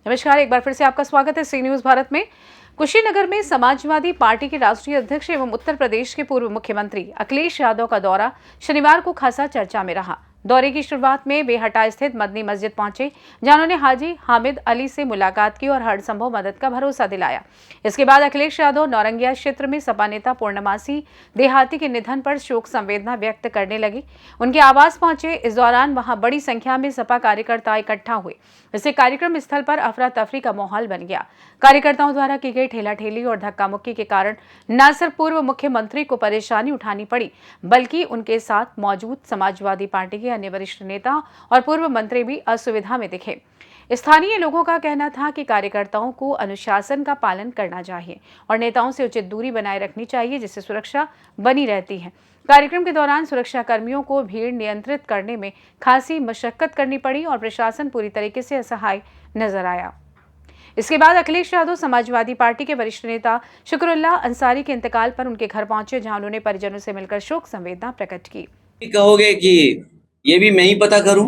नमस्कार, एक बार फिर से आपका स्वागत है सी न्यूज भारत में। कुशीनगर में समाजवादी पार्टी के राष्ट्रीय अध्यक्ष एवं उत्तर प्रदेश के पूर्व मुख्यमंत्री अखिलेश यादव का दौरा शनिवार को खासा चर्चा में रहा। दौरे की शुरुआत में वे हटा स्थित मदनी मस्जिद पहुंचे, जहां उन्होंने हाजी हामिद अली से मुलाकात की और हर संभव मदद का भरोसा दिलाया। इसके बाद अखिलेश यादव नौरंगिया क्षेत्र में सपा नेता पूर्णमासी देहाती के निधन पर शोक संवेदना व्यक्त करने लगे। उनके आवास पहुंचे। इस दौरान वहां बड़ी संख्या में सपा कार्यकर्ता इकट्ठा हुए। इससे कार्यक्रम स्थल पर अफरा तफरी का माहौल बन गया। कार्यकर्ताओं द्वारा की गई ठेलाठेली और धक्का मुक्की के कारण न सिर्फ पूर्व मुख्यमंत्री को परेशानी उठानी पड़ी, बल्कि उनके साथ मौजूद समाजवादी पार्टी के अन्य वरिष्ठ नेता और पूर्व मंत्री भी असुविधा में दिखे। स्थानीय लोगों का कहना था कि कार्यकर्ताओं को अनुशासन का पालन करना चाहिए और नेताओं से उचित दूरी बनाए रखनी चाहिए, जिससे सुरक्षा बनी रहती है। कार्यक्रम के दौरान सुरक्षा कर्मियों को भीड़ नियंत्रित करने में खासी मशक्कत करनी पड़ी और प्रशासन पूरी तरीके से असहाय नजर आया। इसके बाद अखिलेश यादव समाजवादी पार्टी के वरिष्ठ नेता शुक्रुल्लाह अंसारी के इंतकाल पर उनके घर पहुंचे, जहां उन्होंने परिजनों से मिलकर शोक संवेदना प्रकट की। कहोगे कि ये भी मैं ही पता करूं?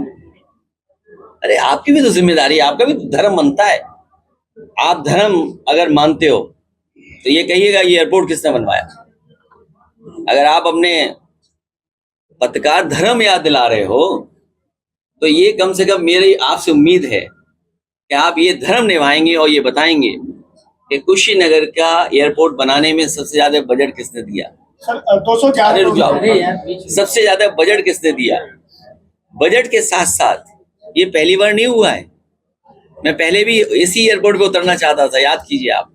अरे आपकी भी तो जिम्मेदारी है, आपका भी तो धर्म बनता है। आप धर्म अगर मानते हो तो ये कहिएगा ये एयरपोर्ट किसने बनवाया। अगर आप अपने पत्रकार धर्म याद दिला रहे हो तो ये कम से कम मेरी आपसे उम्मीद है कि आप ये धर्म निभाएंगे और ये बताएंगे कि कुशीनगर का एयरपोर्ट बनाने में सबसे ज्यादा बजट किसने दिया। सर 204 सबसे ज्यादा बजट किसने दिया। बजट के साथ साथ ये पहली बार नहीं हुआ है। मैं पहले भी इसी एयरपोर्ट पे उतरना चाहता था, याद कीजिए आप।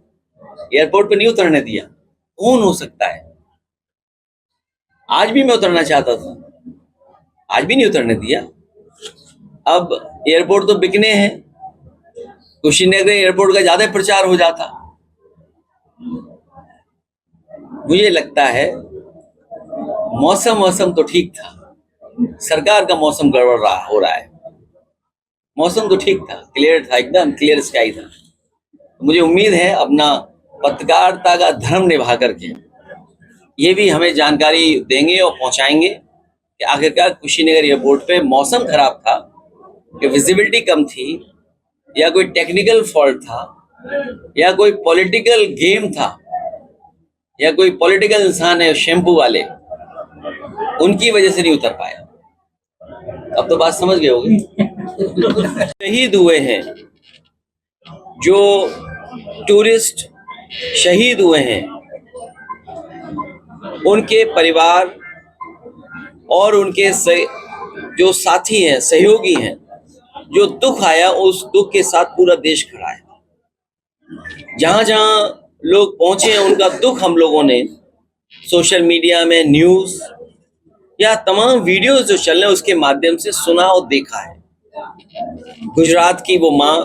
एयरपोर्ट पे नहीं उतरने दिया। कौन हो सकता है? आज भी मैं उतरना चाहता था, आज भी नहीं उतरने दिया। अब एयरपोर्ट तो बिकने हैं, कुशीनगर एयरपोर्ट का ज्यादा प्रचार हो जाता। मुझे लगता है मौसम तो ठीक था, सरकार का मौसम गड़बड़ हो रहा है। मौसम तो ठीक था, क्लियर था, एकदम क्लियर स्काई था। मुझे उम्मीद है अपना पत्रकारिता का धर्म निभा करके ये भी हमें जानकारी देंगे और पहुंचाएंगे कि आखिरकार कुशीनगर एयरपोर्ट पे मौसम खराब था, कि विजिबिलिटी कम थी, या कोई टेक्निकल फॉल्ट था, या कोई पॉलिटिकल गेम था, या कोई पॉलिटिकल इंसान है शैम्पू वाले, उनकी वजह से नहीं उतर पाया। अब तो बात समझ गए होंगे। शहीद हुए हैं, जो टूरिस्ट शहीद हुए हैं, उनके परिवार और उनके जो साथी हैं, सहयोगी हैं, जो दुख आया उस दुख के साथ पूरा देश खड़ा है। जहां जहां लोग पहुंचे हैं उनका दुख हम लोगों ने सोशल मीडिया में, न्यूज या तमाम वीडियोस जो चल रहे हैं उसके माध्यम से सुना और देखा है। गुजरात की वो माँ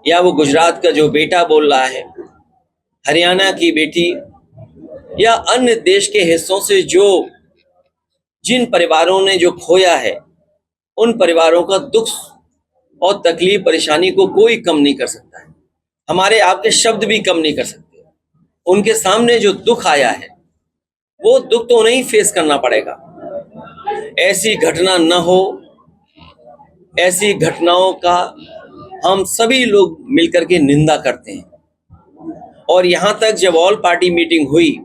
या वो गुजरात का जो बेटा बोल रहा है, हरियाणा की बेटी या अन्य देश के हिस्सों से जिन परिवारों ने जो खोया है, उन परिवारों का दुख और तकलीफ परेशानी को कोई कम नहीं कर सकता है। हमारे आपके शब्द भी कम नहीं कर सकते। उनके सामने जो दुख आया है वो दुख तो उन्हें फेस करना पड़ेगा। ऐसी घटना न हो, ऐसी घटनाओं का हम सभी लोग मिलकर के निंदा करते हैं। और यहां तक जब ऑल पार्टी मीटिंग हुई,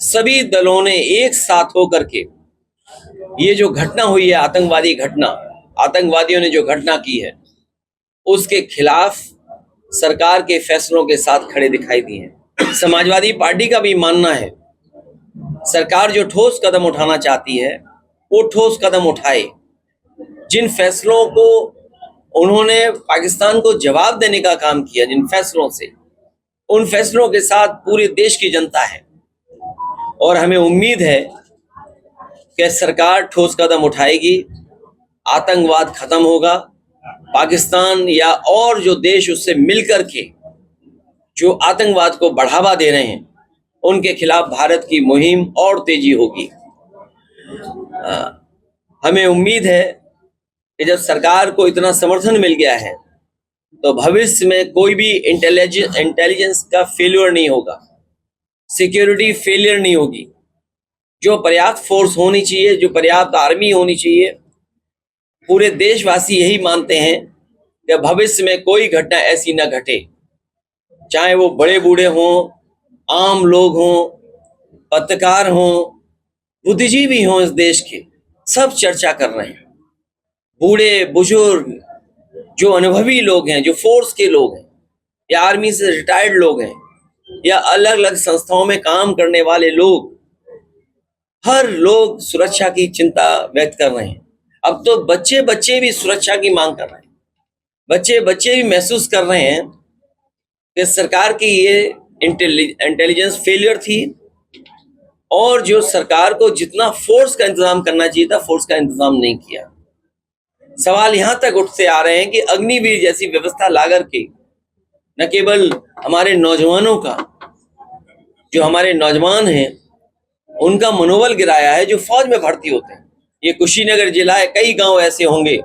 सभी दलों ने एक साथ होकर के ये जो घटना हुई है, आतंकवादी घटना, आतंकवादियों ने जो घटना की है, उसके खिलाफ सरकार के फैसलों के साथ खड़े दिखाई दिए हैं। समाजवादी पार्टी का भी मानना है सरकार जो ठोस कदम उठाना चाहती है वो ठोस कदम उठाए। जिन फैसलों को उन्होंने पाकिस्तान को जवाब देने का काम किया, जिन फैसलों से, उन फैसलों के साथ पूरे देश की जनता है और हमें उम्मीद है कि सरकार ठोस कदम उठाएगी, आतंकवाद खत्म होगा, पाकिस्तान या और जो देश उससे मिलकर के जो आतंकवाद को बढ़ावा दे रहे हैं उनके खिलाफ भारत की मुहिम और तेजी होगी। हमें उम्मीद है कि जब सरकार को इतना समर्थन मिल गया है तो भविष्य में कोई भी इंटेलिजेंस का फेलियर नहीं होगा, सिक्योरिटी फेलियर नहीं होगी। जो पर्याप्त फोर्स होनी चाहिए, जो पर्याप्त आर्मी होनी चाहिए, पूरे देशवासी यही मानते हैं कि भविष्य में कोई घटना ऐसी न घटे, चाहे वो बड़े बूढ़े हों, आम लोग हों, पत्रकार हों, बुद्धिजीवी हों, इस देश के सब चर्चा कर रहे हैं। बूढ़े बुजुर्ग, जो अनुभवी लोग हैं, जो फोर्स के लोग हैं, या आर्मी से रिटायर्ड लोग हैं, या अलग अलग संस्थाओं में काम करने वाले लोग, हर लोग सुरक्षा की चिंता व्यक्त कर रहे हैं। अब तो बच्चे बच्चे भी सुरक्षा की मांग कर रहे हैं। बच्चे बच्चे भी महसूस कर रहे हैं कि सरकार की ये इंटेलिजेंस फेलियर थी, और जो सरकार को जितना फोर्स का इंतजाम करना चाहिए था, फोर्स का इंतजाम नहीं किया। सवाल यहां तक उठते आ रहे हैं कि अग्निवीर जैसी व्यवस्था ला करके न केवल हमारे नौजवानों का, जो हमारे नौजवान हैं, उनका मनोबल गिराया है, जो फौज में भर्ती होते हैं। ये कुशीनगर जिला है, कई गांव ऐसे होंगे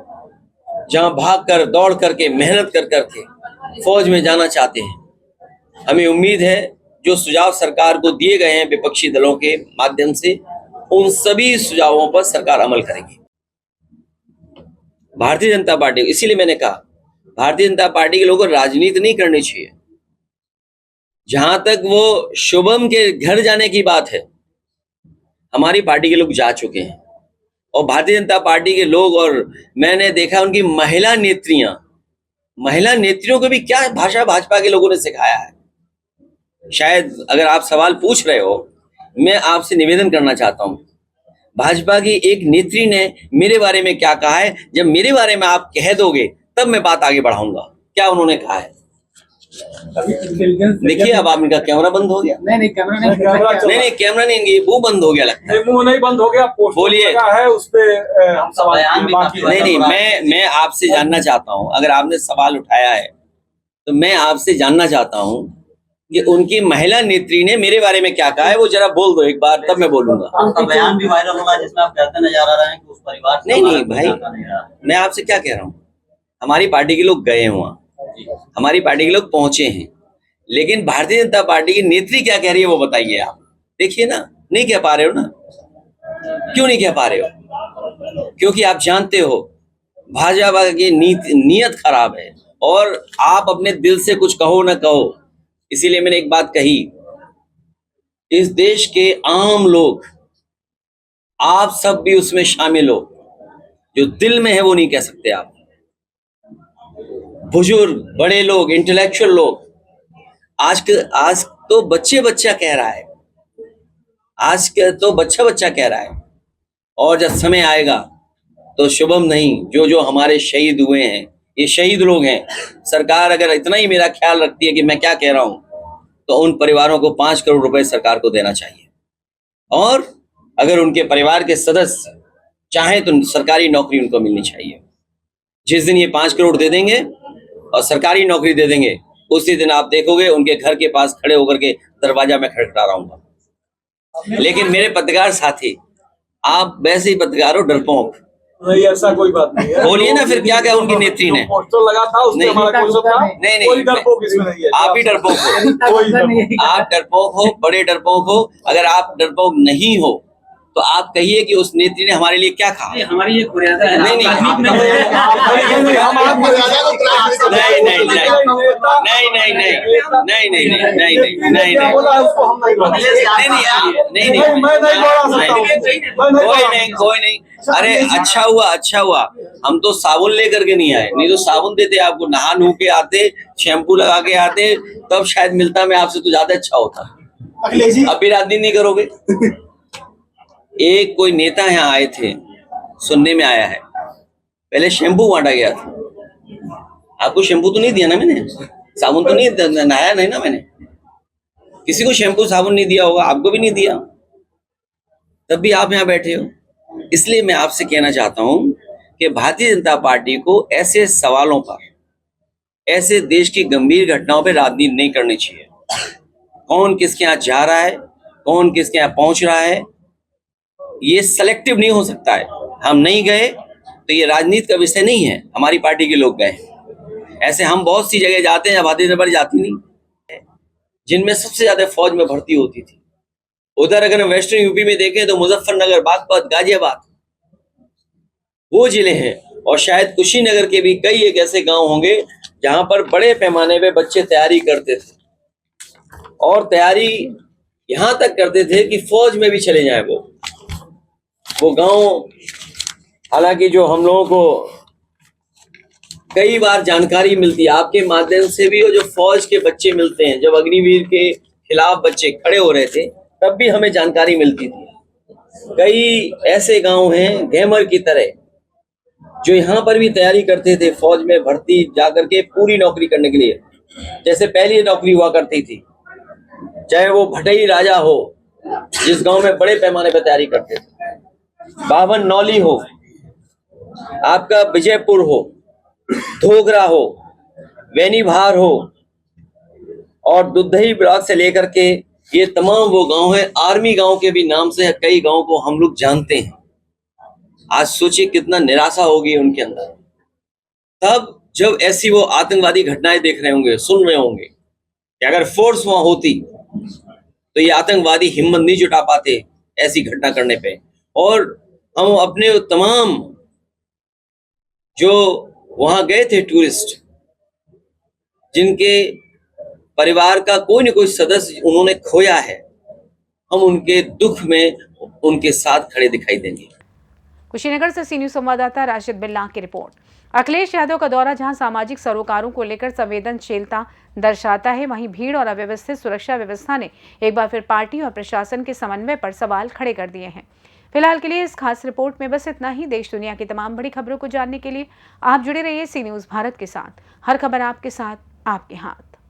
जहां भागकर, दौड़ करके, मेहनत कर करके फौज में जाना चाहते हैं। हमें उम्मीद है जो सुझाव सरकार को दिए गए हैं विपक्षी दलों के माध्यम से, उन सभी सुझावों पर सरकार अमल करेगी। भारतीय जनता पार्टी, इसीलिए मैंने कहा भारतीय जनता पार्टी के लोगों को राजनीति नहीं करनी चाहिए। जहां तक वो शुभम के घर जाने की बात है, हमारी पार्टी के लोग जा चुके हैं, और भारतीय जनता पार्टी के लोग, और मैंने देखा उनकी महिला नेत्रियों को भी क्या भाषा भाजपा के लोगों ने सिखाया है। शायद अगर आप सवाल पूछ रहे हो, मैं आपसे निवेदन करना चाहता हूं, भाजपा की एक नेत्री ने मेरे बारे में क्या कहा है, जब मेरे बारे में आप कह दोगे तब मैं बात आगे बढ़ाऊंगा। क्या उन्होंने कहा है देखिए। अब आप इनका कैमरा बंद हो गया। नहीं कैमरा नहीं, कैमरा नहीं, इनकी मुंह बंद हो गया लगता है। मुंह नहीं बंद हो गया, बोलिए है उस पे हम सवाल नहीं, मैं आपसे जानना चाहता हूं, अगर आपने सवाल उठाया है तो मैं आपसे जानना चाहता हूं कि उनकी महिला नेत्री ने मेरे बारे में क्या कहा है, वो जरा बोल दो एक बार, तब मैं बोलूंगा। आपका बयान भी वायरल हुआ जिसमें आप कहते नजर आ रहे हैं कि उस परिवार से नहीं भाई, मैं आपसे क्या कह रहा हूँ, हमारी पार्टी के लोग गए हैं वहां, हमारी पार्टी के लोग पहुंचे हैं, लेकिन भारतीय जनता पार्टी की नेत्री क्या कह रही है वो बताइए आप। देखिए ना, नहीं कह पा रहे हो ना। क्यों नहीं कह पा रहे हो? क्योंकि आप जानते हो भाजपा की नीयत खराब है, और आप अपने दिल से कुछ कहो ना कहो, इसीलिए मैंने एक बात कही, इस देश के आम लोग, आप सब भी उसमें शामिल हो, जो दिल में है वो नहीं कह सकते आप। बुजुर्ग, बड़े लोग, इंटेलेक्चुअल लोग, आज तो बच्चा कह रहा है, आज के तो बच्चा कह रहा है, और जब समय आएगा तो शुभम नहीं, जो हमारे शहीद हुए हैं, ये शहीद लोग हैं। सरकार अगर इतना ही मेरा ख्याल रखती है कि मैं क्या कह रहा हूं, तो उन परिवारों को 5 करोड़ रुपए सरकार को देना चाहिए, और अगर उनके परिवार के सदस्य चाहें तो सरकारी नौकरी उनको मिलनी चाहिए। जिस दिन ये 5 करोड़ दे देंगे और सरकारी नौकरी दे देंगे, उसी दिन आप देखोगे उनके घर के पास खड़े होकर के दरवाजा में खड़खड़ा रहा हूँ। लेकिन मेरे पत्रकार साथी, आप वैसे ही पत्रकार हो, डरपोक। नहीं, ऐसा कोई बात नहीं है। बोलिए ना फिर, क्या क्या उनकी नेत्री ने पोस्टर लगा था उसमें हमारा कोई था? नहीं, कोई डरपोक इसमें नहीं है। आप ही डरपोक हो, आप डरपोक हो, बड़े डरपोक हो। अगर आप डरपोक नहीं हो तो आप कहिए कि उस नेत्री ने हमारे लिए क्या कहा। हमारी ये मर्यादा है। नहीं, कोई नहीं। अरे अच्छा हुआ हम तो साबुन लेकर के नहीं आए, नहीं तो साबुन देते आपको, नहा नू के आते, शैम्पू लगा के आते, तब शायद मिलता मैं आपसे, तो ज्यादा अच्छा होता। अब भी राजनीति नहीं करोगे। एक कोई नेता यहाँ आए थे, सुनने में आया है, पहले शैम्पू बांटा गया था। आपको शैम्पू तो नहीं दिया ना मैंने, साबुन तो नहीं, नहाया नहीं ना मैंने, किसी को शैम्पू साबुन नहीं दिया होगा, आपको भी नहीं दिया, तब भी आप यहाँ बैठे हो। इसलिए मैं आपसे कहना चाहता हूं कि भारतीय जनता पार्टी को ऐसे सवालों पर, ऐसे देश की गंभीर घटनाओं पर राजनीति नहीं करनी चाहिए। कौन किसके यहाँ जा रहा है, कौन किसके यहाँ पहुंच रहा है, ये सेलेक्टिव नहीं हो सकता है। हम नहीं गए तो ये राजनीति का विषय नहीं है, हमारी पार्टी के लोग गए। ऐसे हम बहुत सी जगह जाते हैं, भारतीय जनता पार्टी जाती नहीं, जिनमें सबसे ज्यादा फौज में भर्ती होती थी। उधर अगर वेस्टर्न यूपी में देखें तो मुजफ्फरनगर, बागपत, गाजियाबाद, वो जिले हैं और शायद कुशीनगर के भी कई एक ऐसे गांव होंगे जहां पर बड़े पैमाने पे बच्चे तैयारी करते थे और तैयारी यहां तक करते थे कि फौज में भी चले जाएं वो गांव। हालांकि जो हम लोगों को कई बार जानकारी मिलती है आपके माध्यम से भी, और जो फौज के बच्चे मिलते हैं, जब अग्निवीर के खिलाफ बच्चे खड़े हो रहे थे तब भी हमें जानकारी मिलती थी। कई ऐसे गांव हैं गैमर की तरह जो यहाँ पर भी तैयारी करते थे फौज में भर्ती जाकर के पूरी नौकरी करने के लिए। जैसे पहली नौकरी हुआ करती थी, चाहे वो भटई राजा हो जिस गांव में बड़े पैमाने पर तैयारी करते थे, बावन नौली हो, आपका विजयपुर हो, धोगरा हो, वेनीभार हो और दुधई ब्लॉक से लेकर के ये तमाम वो गांव हैं। आर्मी गांव के भी नाम से कई गांव को हम लोग जानते हैं। आज सोचिए कितना निराशा होगी उनके अंदर तब जब ऐसी वो आतंकवादी घटनाएं देख रहे होंगे, सुन रहे होंगे कि अगर फोर्स वहां होती तो ये आतंकवादी हिम्मत नहीं जुटा पाते ऐसी घटना करने पे। और हम अपने तमाम जो वहां गए थे टूरिस्ट, जिनके परिवार का कोई न कोई सदस्य उन्होंने खोया है, हम उनके दुख में उनके साथ खड़े दिखाई देंगे। कुशीनगर से सी न्यूज संवाददाता राशिद बिल्ला की रिपोर्ट। अखिलेश यादव का दौरा जहां सामाजिक सरोकारों को लेकर संवेदनशीलता दर्शाता है, वहीं भीड़ और अव्यवस्थित सुरक्षा व्यवस्था ने एक बार फिर पार्टी और प्रशासन के समन्वय पर सवाल खड़े कर दिए हैं। फिलहाल के लिए इस खास रिपोर्ट में बस इतना ही। देश दुनिया की तमाम बड़ी खबरों को जानने के लिए आप जुड़े रहिए सी न्यूज भारत के साथ। हर खबर आपके साथ, आपके हाथ।